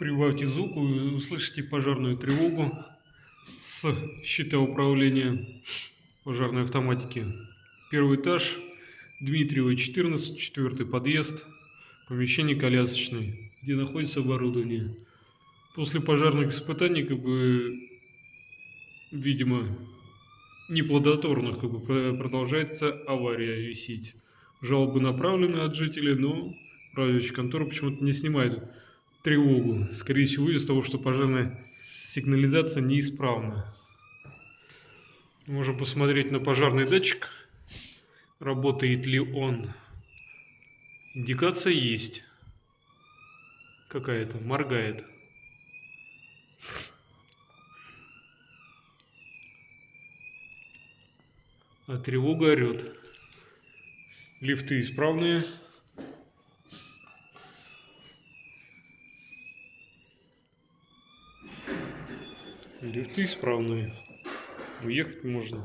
Прибавьте звук, вы услышите пожарную тревогу с щита управления пожарной автоматики. Первый этаж, Дмитриева, 14, четвертый подъезд, помещение колясочное, где находится оборудование. После пожарных испытаний, видимо, неплодотворных, продолжается авария висеть. Жалобы направлены от жителей, но управляющая контора почему-то не снимает тревогу. Скорее всего, из-за того, что пожарная сигнализация неисправна. Можем посмотреть на пожарный датчик, работает ли он. Индикация есть. Какая-то, моргает. А тревога орет. Лифты исправные. Лифты исправные. Уехать можно.